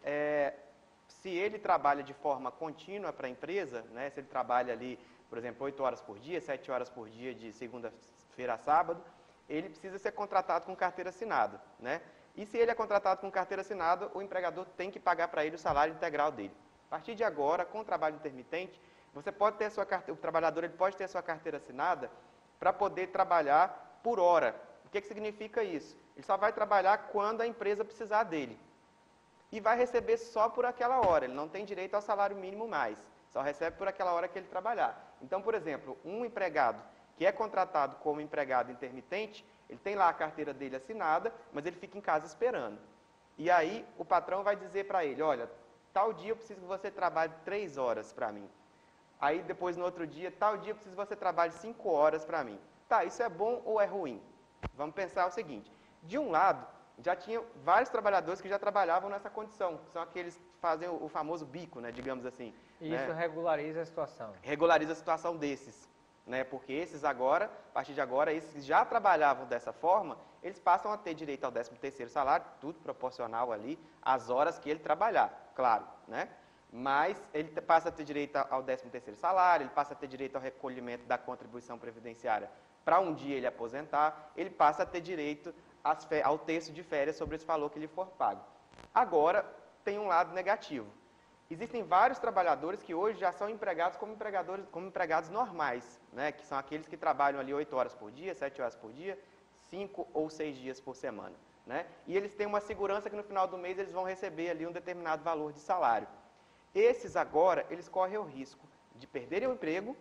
se ele trabalha de forma contínua para a empresa, né, se ele trabalha ali, por exemplo, 8 horas por dia, 7 horas por dia de segunda-feira a sábado, ele precisa ser contratado com carteira assinada. Né? E se ele é contratado com carteira assinada, o empregador tem que pagar para ele o salário integral dele. A partir de agora, com o trabalho intermitente, você pode ter o trabalhador ele pode ter a sua carteira assinada para poder trabalhar por hora. O que significa isso? Ele só vai trabalhar quando a empresa precisar dele. E vai receber só por aquela hora, ele não tem direito ao salário mínimo mais. Só recebe por aquela hora que ele trabalhar. Então, por exemplo, um empregado que é contratado como empregado intermitente, ele tem lá a carteira dele assinada, mas ele fica em casa esperando. E aí o patrão vai dizer para ele, olha, tal dia eu preciso que você trabalhe 3 horas para mim. Aí depois no outro dia, tal dia eu preciso que você trabalhe 5 horas para mim. Tá, isso é bom ou é ruim? Vamos pensar o seguinte, de um lado, já tinha vários trabalhadores que já trabalhavam nessa condição, que são aqueles que fazem o famoso bico, né, digamos assim. E isso regulariza a situação. Regulariza a situação desses, né, porque esses agora, a partir de agora, esses que já trabalhavam dessa forma, eles passam a ter direito ao 13º salário, tudo proporcional ali, às horas que ele trabalhar, claro, né? Mas ele passa a ter direito ao 13º salário, ele passa a ter direito ao recolhimento da contribuição previdenciária para um dia ele aposentar, ele passa a ter direito ao terço de férias sobre esse valor que lhe for pago. Agora, tem um lado negativo. Existem vários trabalhadores que hoje já são empregados como empregados normais, né? Que são aqueles que trabalham ali 8 horas por dia, 7 horas por dia, 5 ou 6 dias por semana. Né? E eles têm uma segurança que no final do mês eles vão receber ali um determinado valor de salário. Esses agora, eles correm o risco de perderem o emprego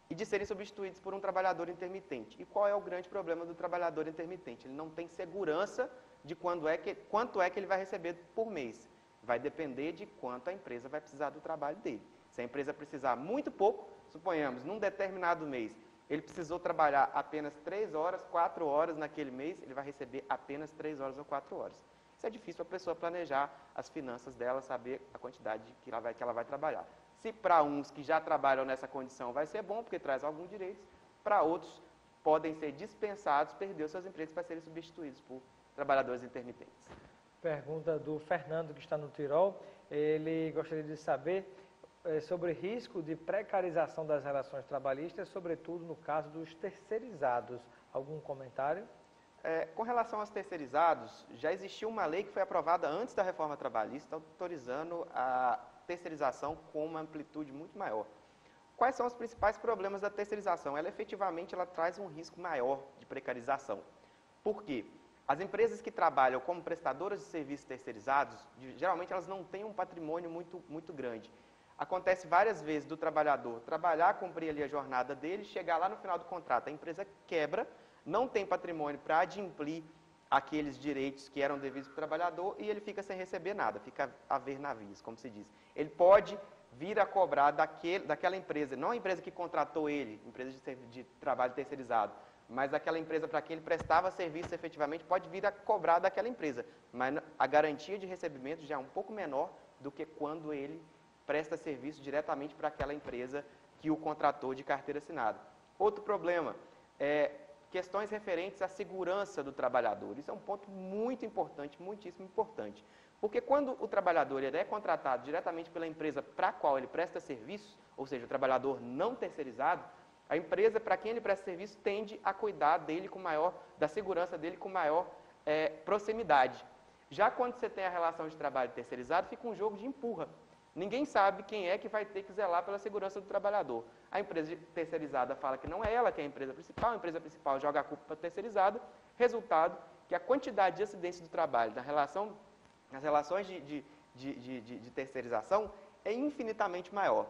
e de serem substituídos por um trabalhador intermitente. E qual é o grande problema do trabalhador intermitente? Ele não tem segurança de quanto é que ele vai receber por mês. Vai depender de quanto a empresa vai precisar do trabalho dele. Se a empresa precisar muito pouco, suponhamos, num determinado mês, ele precisou trabalhar apenas 3 horas, 4 horas naquele mês, ele vai receber apenas 3 horas ou 4 horas. Isso é difícil para a pessoa planejar as finanças dela, saber a quantidade que ela vai trabalhar. Se para uns que já trabalham nessa condição vai ser bom, porque traz alguns direitos, para outros podem ser dispensados, perder os seus empregos para serem substituídos por trabalhadores intermitentes. Pergunta do Fernando, que está no Tirol. Ele gostaria de saber sobre risco de precarização das relações trabalhistas, sobretudo no caso dos terceirizados. Algum comentário? Com relação aos terceirizados, já existiu uma lei que foi aprovada antes da reforma trabalhista, autorizando a terceirização com uma amplitude muito maior. Quais são os principais problemas da terceirização? Ela efetivamente traz um risco maior de precarização. Por quê? As empresas que trabalham como prestadoras de serviços terceirizados, geralmente elas não têm um patrimônio muito grande. Acontece várias vezes do trabalhador trabalhar, cumprir ali a jornada dele, chegar lá no final do contrato, a empresa quebra, não tem patrimônio para adimplir aqueles direitos que eram devidos para o trabalhador e ele fica sem receber nada, fica a ver navios, como se diz. Ele pode vir a cobrar daquela empresa, não a empresa que contratou ele, empresa de trabalho terceirizado, mas aquela empresa para quem ele prestava serviço efetivamente pode vir a cobrar daquela empresa, mas a garantia de recebimento já é um pouco menor do que quando ele presta serviço diretamente para aquela empresa que o contratou de carteira assinada. Outro problema é questões referentes à segurança do trabalhador. Isso é um ponto muito importante, muitíssimo importante. Porque quando o trabalhador ele é contratado diretamente pela empresa para a qual ele presta serviço, ou seja, o trabalhador não terceirizado, a empresa para quem ele presta serviço tende a cuidar dele da segurança dele com maior proximidade. Já quando você tem a relação de trabalho terceirizado, fica um jogo de empurra. Ninguém sabe quem é que vai ter que zelar pela segurança do trabalhador. A empresa terceirizada fala que não é ela que é a empresa principal joga a culpa para a terceirizada, resultado que a quantidade de acidentes do trabalho nas relações de terceirização é infinitamente maior.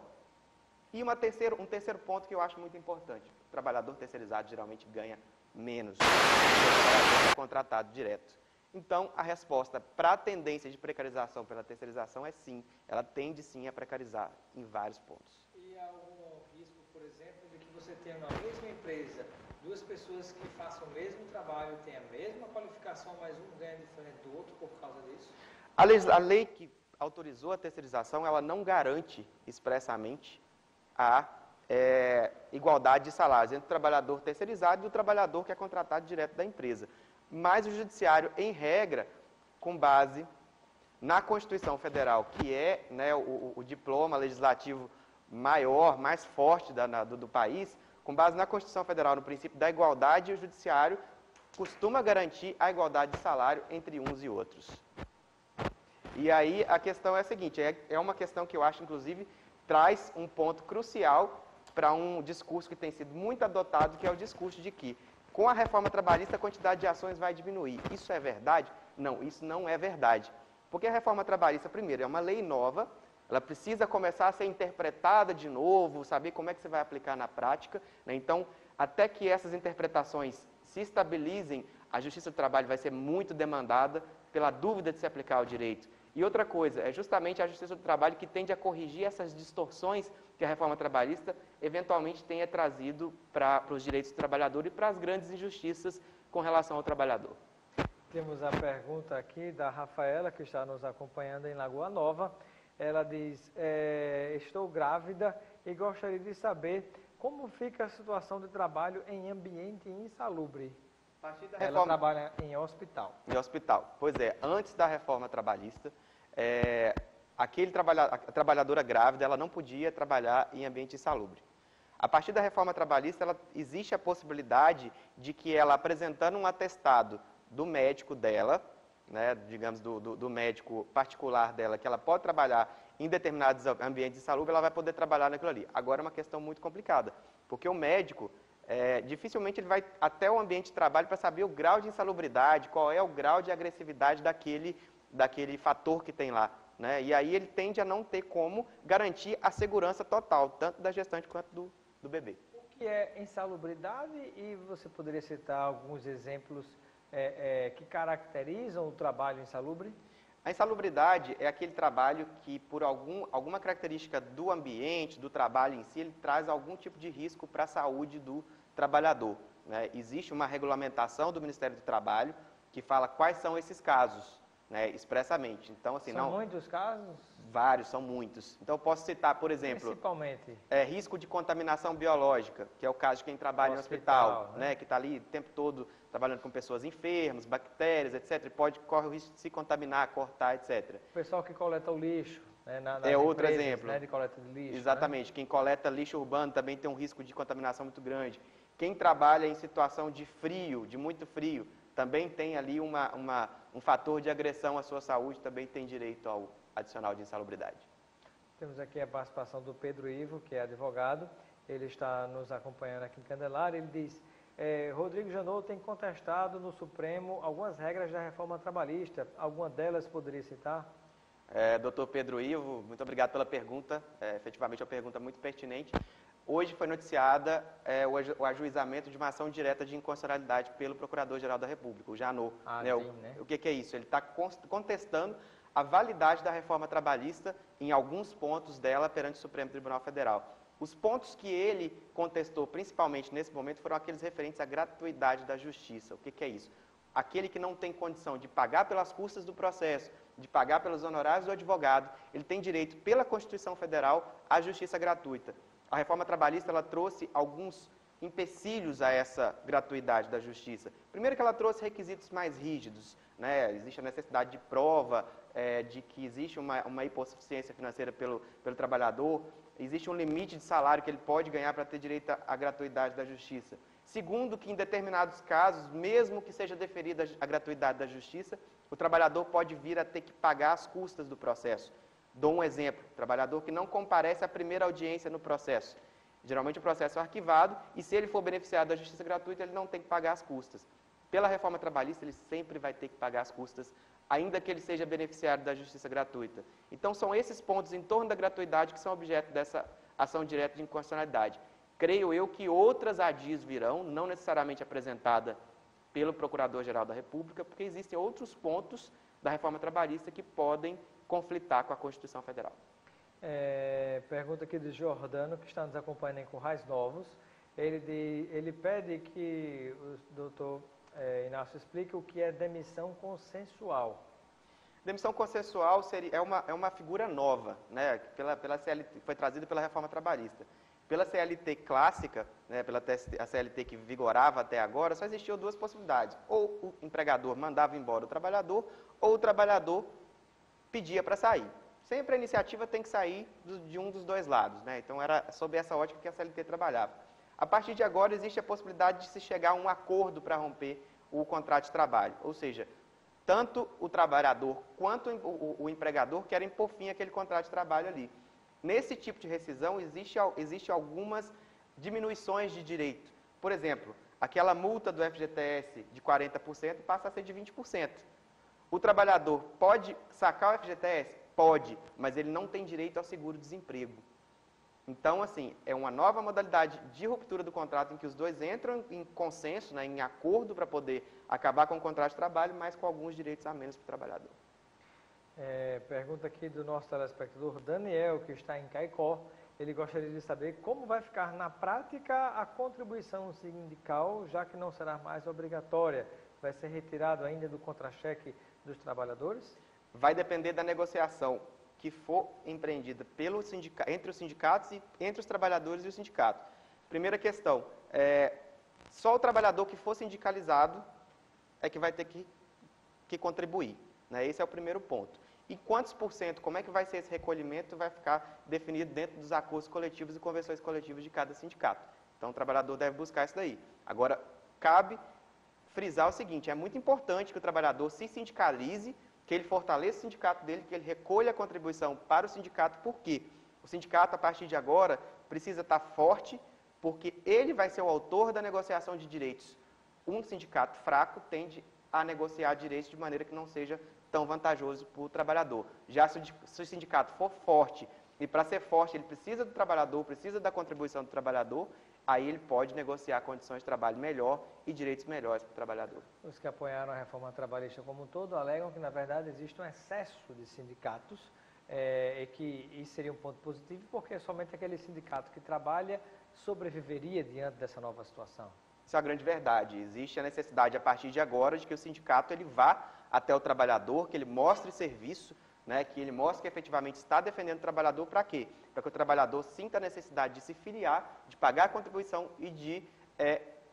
E um terceiro ponto que eu acho muito importante, o trabalhador terceirizado geralmente ganha menos do que o trabalhador contratado direto. Então, a resposta para a tendência de precarização pela terceirização é sim, ela tende sim a precarizar em vários pontos. E há algum risco, por exemplo, de que você tenha na mesma empresa duas pessoas que façam o mesmo trabalho, tenham a mesma qualificação, mas um ganha diferente do outro por causa disso? A lei que autorizou a terceirização, ela não garante expressamente a igualdade de salários entre o trabalhador terceirizado e o trabalhador que é contratado direto da empresa. Mas o Judiciário, em regra, com base na Constituição Federal, que é o diploma legislativo maior, mais forte do país, com base na Constituição Federal, no princípio da igualdade, o Judiciário costuma garantir a igualdade de salário entre uns e outros. E aí a questão é a seguinte, é uma questão que eu acho, inclusive, traz um ponto crucial para um discurso que tem sido muito adotado, que é o discurso de que com a reforma trabalhista, a quantidade de ações vai diminuir. Isso é verdade? Não, isso não é verdade. Porque a reforma trabalhista, primeiro, é uma lei nova, ela precisa começar a ser interpretada de novo, saber como é que você vai aplicar na prática. Então, até que essas interpretações se estabilizem, a Justiça do Trabalho vai ser muito demandada pela dúvida de se aplicar o direito. E outra coisa, é justamente a Justiça do Trabalho que tende a corrigir essas distorções que a reforma trabalhista eventualmente tenha trazido para os direitos do trabalhador e para as grandes injustiças com relação ao trabalhador. Temos a pergunta aqui da Rafaela, que está nos acompanhando em Lagoa Nova. Ela diz, estou grávida e gostaria de saber como fica a situação de trabalho em ambiente insalubre. Ela trabalha em hospital. Em hospital. Pois é, antes da reforma trabalhista, a trabalhadora grávida ela não podia trabalhar em ambiente insalubre. A partir da reforma trabalhista, existe a possibilidade de que ela, apresentando um atestado do médico dela, digamos, do médico particular dela, que ela pode trabalhar em determinados ambientes insalubres, ela vai poder trabalhar naquilo ali. Agora é uma questão muito complicada, porque o médico, dificilmente ele vai até o ambiente de trabalho para saber o grau de insalubridade, qual é o grau de agressividade daquele fator que tem lá. E aí ele tende a não ter como garantir a segurança total, tanto da gestante quanto do bebê. O que é insalubridade? E você poderia citar alguns exemplos que caracterizam o trabalho insalubre? A insalubridade é aquele trabalho que, por alguma característica do ambiente, do trabalho em si, ele traz algum tipo de risco para a saúde do trabalhador, né? Existe uma regulamentação do Ministério do Trabalho que fala quais são esses casos, né, expressamente. Então, assim, São muitos casos? Vários, são muitos. Então, eu posso citar, por exemplo, principalmente, risco de contaminação biológica, que é o caso de quem trabalha no hospital, né, que está ali o tempo todo trabalhando com pessoas enfermas, bactérias, etc. E corre o risco de se contaminar, cortar, etc. O pessoal que coleta o lixo, né, nas outro empresas, exemplo. Né, de coleta de lixo. Exatamente. Né? Quem coleta lixo urbano também tem um risco de contaminação muito grande. Quem trabalha em situação de frio, de muito frio, também tem ali um fator de agressão à sua saúde, também tem direito ao adicional de insalubridade. Temos aqui a participação do Pedro Ivo, que é advogado. Ele está nos acompanhando aqui em Candelária. Ele diz, Rodrigo Janot tem contestado no Supremo algumas regras da reforma trabalhista. Alguma delas poderia citar? Doutor Pedro Ivo, muito obrigado pela pergunta. Efetivamente é uma pergunta muito pertinente. Hoje foi noticiada o ajuizamento de uma ação direta de inconstitucionalidade pelo Procurador-Geral da República, o Janot. O que é isso? Ele está contestando a validade da reforma trabalhista em alguns pontos dela perante o Supremo Tribunal Federal. Os pontos que ele contestou, principalmente nesse momento, foram aqueles referentes à gratuidade da justiça. O que é isso? Aquele que não tem condição de pagar pelas custas do processo, de pagar pelos honorários do advogado, ele tem direito, pela Constituição Federal, à justiça gratuita. A reforma trabalhista ela trouxe alguns empecilhos a essa gratuidade da justiça. Primeiro que ela trouxe requisitos mais rígidos, né? Existe a necessidade de prova de que existe uma hipossuficiência financeira pelo trabalhador, existe um limite de salário que ele pode ganhar para ter direito à gratuidade da justiça. Segundo, que em determinados casos, mesmo que seja deferida a gratuidade da justiça, o trabalhador pode vir a ter que pagar as custas do processo. Dou um exemplo, trabalhador que não comparece à primeira audiência no processo. Geralmente o processo é arquivado e se ele for beneficiado da justiça gratuita, ele não tem que pagar as custas. Pela reforma trabalhista, ele sempre vai ter que pagar as custas, ainda que ele seja beneficiário da justiça gratuita. Então, são esses pontos em torno da gratuidade que são objeto dessa ação direta de inconstitucionalidade. Creio eu que outras ADIs virão, não necessariamente apresentada pelo Procurador-Geral da República, porque existem outros pontos da reforma trabalhista que podem conflitar com a Constituição Federal. Pergunta aqui do Jordano, que está nos acompanhando em Currais Novos. Ele pede que o doutor Inácio explique o que é demissão consensual. Demissão consensual é uma figura nova, né, pela CLT, foi trazida pela reforma trabalhista. Pela CLT clássica, né, a CLT que vigorava até agora, só existiam duas possibilidades. Ou o empregador mandava embora o trabalhador, ou o trabalhador pedia para sair. Sempre a iniciativa tem que sair de um dos dois lados, né? Então era sob essa ótica que a CLT trabalhava. A partir de agora existe a possibilidade de se chegar a um acordo para romper o contrato de trabalho, ou seja, tanto o trabalhador quanto o empregador querem pôr fim àquele contrato de trabalho ali. Nesse tipo de rescisão existe algumas diminuições de direito. Por exemplo, aquela multa do FGTS de 40% passa a ser de 20%. O trabalhador pode sacar o FGTS? Pode, mas ele não tem direito ao seguro-desemprego. Então, assim, é uma nova modalidade de ruptura do contrato em que os dois entram em consenso, né, em acordo para poder acabar com o contrato de trabalho, mas com alguns direitos a menos para o trabalhador. Pergunta aqui do nosso telespectador Daniel, que está em Caicó. Ele gostaria de saber como vai ficar na prática a contribuição sindical, já que não será mais obrigatória. Vai ser retirado ainda do contra-cheque dos trabalhadores? Vai depender da negociação que for empreendida entre os sindicatos e entre os trabalhadores e o sindicato. Primeira questão, só o trabalhador que for sindicalizado é que vai ter que contribuir, né? Esse é o primeiro ponto. E quantos por cento, como é que vai ser esse recolhimento, vai ficar definido dentro dos acordos coletivos e convenções coletivas de cada sindicato. Então, o trabalhador deve buscar isso daí. Agora, cabe frisar o seguinte, é muito importante que o trabalhador se sindicalize, que ele fortaleça o sindicato dele, que ele recolha a contribuição para o sindicato, porque o sindicato, a partir de agora, precisa estar forte, porque ele vai ser o autor da negociação de direitos. Um sindicato fraco tende a negociar direitos de maneira que não seja tão vantajoso para o trabalhador. Já se o sindicato for forte, e para ser forte ele precisa do trabalhador, precisa da contribuição do trabalhador, aí ele pode negociar condições de trabalho melhor e direitos melhores para o trabalhador. Os que apoiaram a reforma trabalhista como um todo alegam que, na verdade, existe um excesso de sindicatos e que isso seria um ponto positivo, porque somente aquele sindicato que trabalha sobreviveria diante dessa nova situação. Isso é uma grande verdade. Existe a necessidade, a partir de agora, de que o sindicato ele vá até o trabalhador, que ele mostre serviço, né, que ele mostre que efetivamente está defendendo o trabalhador. Para quê? Para que o trabalhador sinta a necessidade de se filiar, de pagar a contribuição e de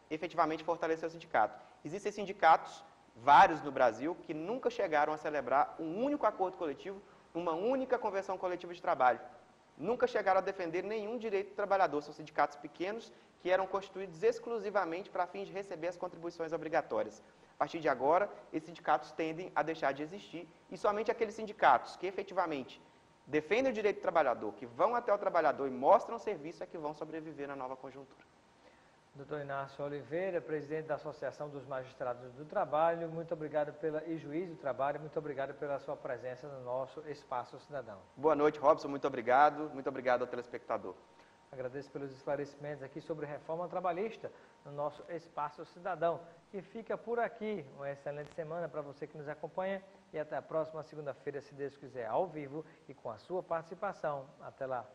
efetivamente fortalecer o sindicato. Existem sindicatos, vários no Brasil, que nunca chegaram a celebrar um único acordo coletivo, uma única convenção coletiva de trabalho. Nunca chegaram a defender nenhum direito do trabalhador. São sindicatos pequenos que eram constituídos exclusivamente para fins de receber as contribuições obrigatórias. A partir de agora, esses sindicatos tendem a deixar de existir e somente aqueles sindicatos que efetivamente defendem o direito do trabalhador, que vão até o trabalhador e mostram serviço, é que vão sobreviver na nova conjuntura. Doutor Inácio Oliveira, presidente da Associação dos Magistrados do Trabalho, muito obrigado e juiz do trabalho, muito obrigado pela sua presença no nosso Espaço Cidadão. Boa noite, Robson, muito obrigado ao telespectador. Agradeço pelos esclarecimentos aqui sobre reforma trabalhista no nosso Espaço Cidadão, que fica por aqui. Uma excelente semana para você que nos acompanha e até a próxima segunda-feira, se Deus quiser, ao vivo e com a sua participação. Até lá.